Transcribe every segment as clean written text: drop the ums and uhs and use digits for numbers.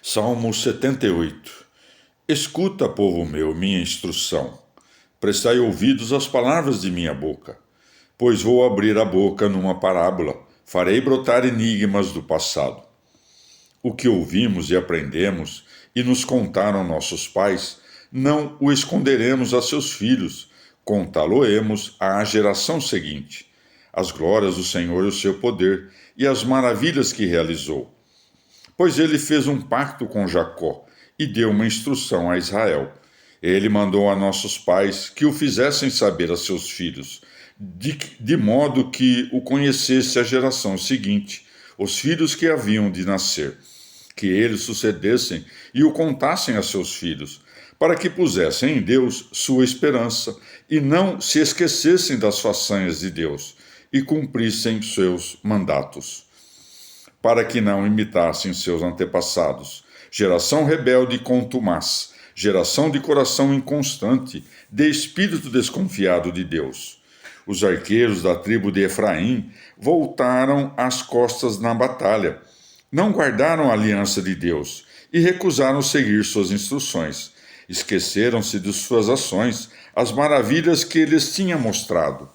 Salmo 78. Escuta, povo meu, minha instrução. Prestai ouvidos às palavras de minha boca. Pois vou abrir a boca numa parábola, farei brotar enigmas do passado. O que ouvimos e aprendemos e nos contaram nossos pais, não o esconderemos a seus filhos, contá-lo-emos à geração seguinte. As glórias do Senhor e o seu poder, e as maravilhas que realizou. Pois ele fez um pacto com Jacó e deu uma instrução a Israel. Ele mandou a nossos pais que o fizessem saber a seus filhos, de modo que o conhecesse a geração seguinte, os filhos que haviam de nascer, que eles sucedessem e o contassem a seus filhos, para que pusessem em Deus sua esperança e não se esquecessem das façanhas de Deus e cumprissem seus mandatos, para que não imitassem seus antepassados, geração rebelde e contumaz, geração de coração inconstante, de espírito desconfiado de Deus. Os arqueiros da tribo de Efraim voltaram as costas na batalha, não guardaram a aliança de Deus e recusaram seguir suas instruções. Esqueceram-se de suas ações, as maravilhas que lhes tinha mostrado.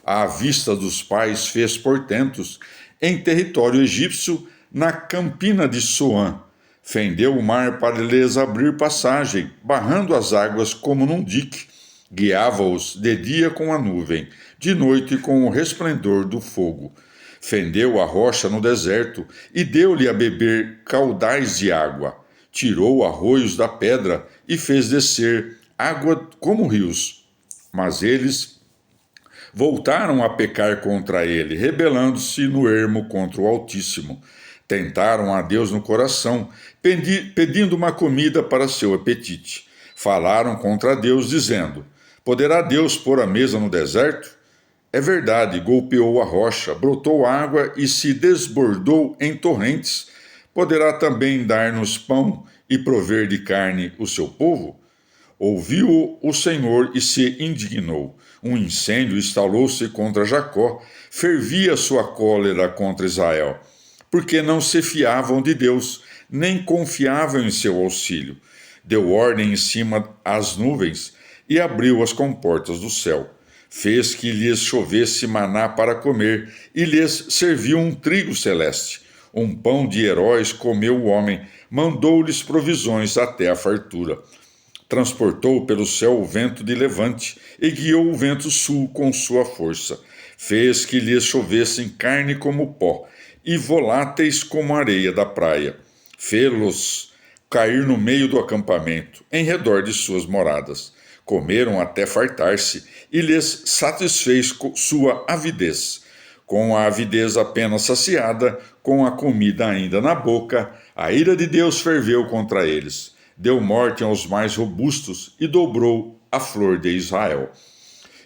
À vista dos pais fez portentos em território egípcio, na campina de Soã. Fendeu o mar para lhes abrir passagem, barrando as águas como num dique. Guiava-os de dia com a nuvem, de noite com o resplendor do fogo. Fendeu a rocha no deserto e deu-lhe a beber caudais de água. Tirou arroios da pedra e fez descer água como rios. Mas eles voltaram a pecar contra ele, rebelando-se no ermo contra o Altíssimo. Tentaram a Deus no coração, pedindo uma comida para seu apetite. Falaram contra Deus, dizendo: Poderá Deus pôr a mesa no deserto? É verdade, golpeou a rocha, brotou água e se desbordou em torrentes. Poderá também dar-nos pão e prover de carne o seu povo? Ouviu o Senhor e se indignou. Um incêndio instalou-se contra Jacó, fervia sua cólera contra Israel, porque não se fiavam de Deus, nem confiavam em seu auxílio. Deu ordem em cima às nuvens e abriu as comportas do céu. Fez que lhes chovesse maná para comer e lhes serviu um trigo celeste. Um pão de heróis comeu o homem, mandou-lhes provisões até a fartura. Transportou pelo céu o vento de levante e guiou o vento sul com sua força. Fez que lhes chovessem carne como pó e voláteis como areia da praia. Fê-los cair no meio do acampamento, em redor de suas moradas. Comeram até fartar-se e lhes satisfez sua avidez. Com a avidez apenas saciada, com a comida ainda na boca, a ira de Deus ferveu contra eles. Deu morte aos mais robustos e dobrou a flor de Israel.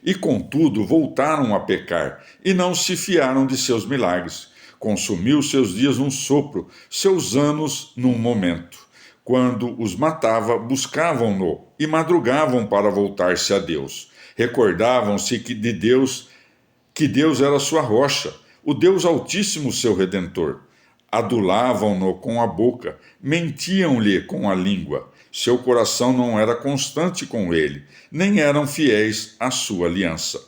E contudo voltaram a pecar, e não se fiaram de seus milagres. Consumiu seus dias num sopro, seus anos num momento. Quando os matava, buscavam-no e madrugavam para voltar-se a Deus. Recordavam-se que Deus era sua rocha, o Deus Altíssimo seu Redentor. Adulavam-no com a boca, mentiam-lhe com a língua. Seu coração não era constante com ele, nem eram fiéis à sua aliança.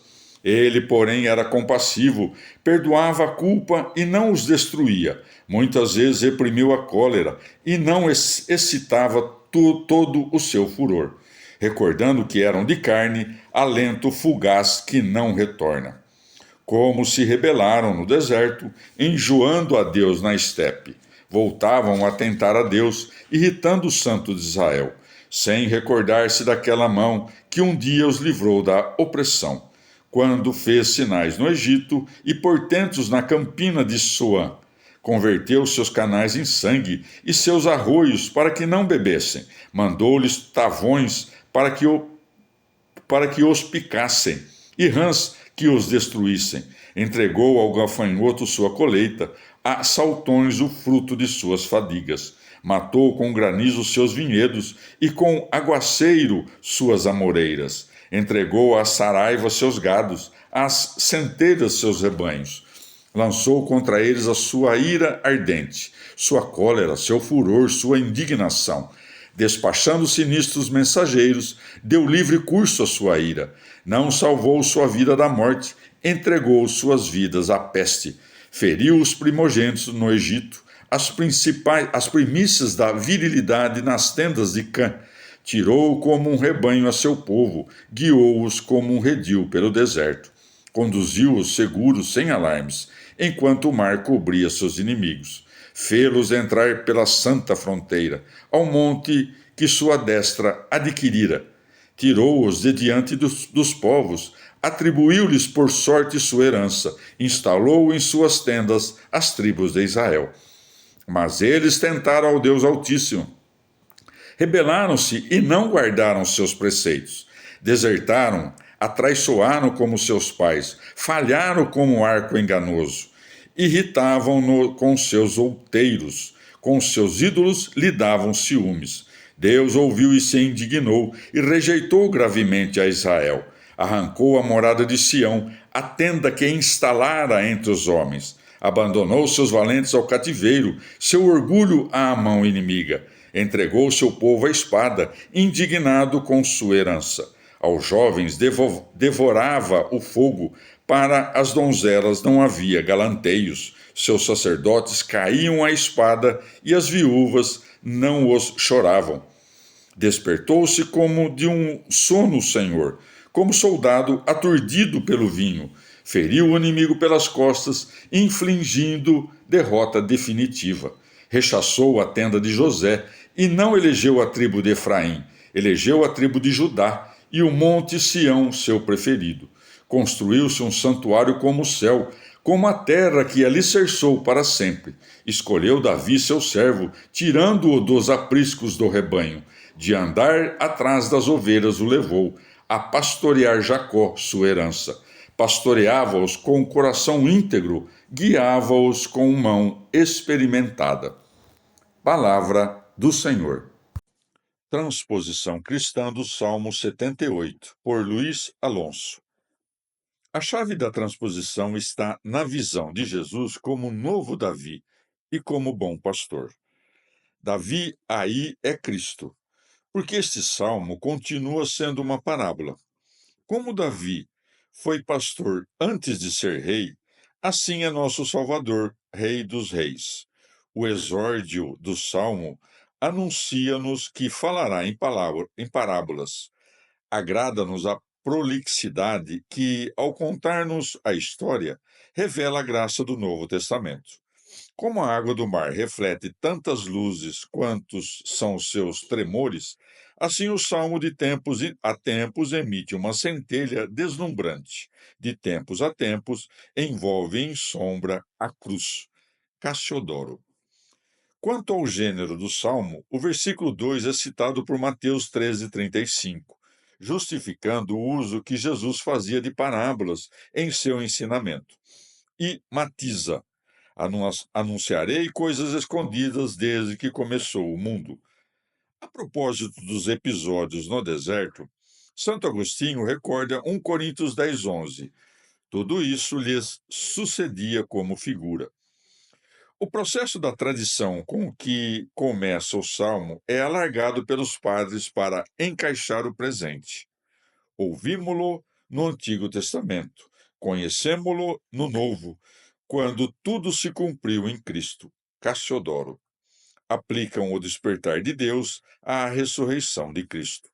Ele, porém, era compassivo, perdoava a culpa e não os destruía. Muitas vezes reprimiu a cólera e não excitava todo o seu furor, recordando que eram de carne, alento fugaz que não retorna. Como se rebelaram no deserto, enjoando a Deus na estepe. Voltavam a tentar a Deus, irritando o Santo de Israel, sem recordar-se daquela mão que um dia os livrou da opressão, quando fez sinais no Egito e portentos na campina de Soã. Converteu seus canais em sangue e seus arroios para que não bebessem. Mandou-lhes tavões para que os picassem e rãs que os destruíssem. Entregou ao gafanhoto sua colheita, a saltões o fruto de suas fadigas. Matou com granizo seus vinhedos e com aguaceiro suas amoreiras. Entregou à saraiva seus gados, às centelhas seus rebanhos. Lançou contra eles a sua ira ardente, sua cólera, seu furor, sua indignação. Despachando sinistros mensageiros, deu livre curso à sua ira. Não salvou sua vida da morte, entregou suas vidas à peste. Feriu os primogênitos no Egito, as primícias da virilidade nas tendas de Cã. Tirou como um rebanho a seu povo, guiou-os como um redil pelo deserto. Conduziu-os seguros sem alarmes, enquanto o mar cobria seus inimigos. Fê-los entrar pela santa fronteira, ao monte que sua destra adquirira. Tirou-os de diante dos povos, atribuiu-lhes por sorte sua herança, instalou em suas tendas as tribos de Israel. Mas eles tentaram ao Deus Altíssimo, rebelaram-se e não guardaram seus preceitos. Desertaram, atraiçoaram como seus pais, falharam como arco enganoso. Irritavam-no com seus outeiros, com seus ídolos lhe davam ciúmes. Deus ouviu e se indignou e rejeitou gravemente a Israel. Arrancou a morada de Sião, a tenda que instalara entre os homens. Abandonou seus valentes ao cativeiro, seu orgulho à mão inimiga. Entregou seu povo à espada, indignado com sua herança. Aos jovens devorava o fogo, para as donzelas não havia galanteios. Seus sacerdotes caíam à espada e as viúvas não os choravam. Despertou-se como de um sono o Senhor, como soldado aturdido pelo vinho. Feriu o inimigo pelas costas, infligindo derrota definitiva. Rechaçou a tenda de José e não elegeu a tribo de Efraim. Elegeu a tribo de Judá e o monte Sião, seu preferido. Construiu-se um santuário como o céu, como a terra que alicerçou para sempre. Escolheu Davi, seu servo, tirando-o dos apriscos do rebanho. De andar atrás das ovelhas o levou, a pastorear Jacó, sua herança. Pastoreava-os com o coração íntegro, guiava-os com mão experimentada. Palavra do Senhor. Transposição cristã do Salmo 78, por Luiz Alonso. A chave da transposição está na visão de Jesus como novo Davi e como bom pastor. Davi aí é Cristo, porque este salmo continua sendo uma parábola. Como Davi foi pastor antes de ser rei, assim é nosso Salvador, Rei dos Reis. O exórdio do salmo anuncia-nos que falará em parábolas. Agrada-nos a prolixidade que, ao contar-nos a história, revela a graça do Novo Testamento. Como a água do mar reflete tantas luzes quantos são os seus tremores, assim o salmo de tempos a tempos emite uma centelha deslumbrante. De tempos a tempos envolve em sombra a cruz. Cassiodoro. Quanto ao gênero do salmo, o versículo 2 é citado por Mateus 13:35, justificando o uso que Jesus fazia de parábolas em seu ensinamento. E matiza: Anunciarei coisas escondidas desde que começou o mundo. A propósito dos episódios no deserto, Santo Agostinho recorda 1 Coríntios 10:11. Tudo isso lhes sucedia como figura. O processo da tradição com que começa o salmo é alargado pelos padres para encaixar o presente. Ouvimos-lo no Antigo Testamento, conhecemos-lo no Novo, quando tudo se cumpriu em Cristo. Cassiodoro. Aplicam o despertar de Deus à ressurreição de Cristo.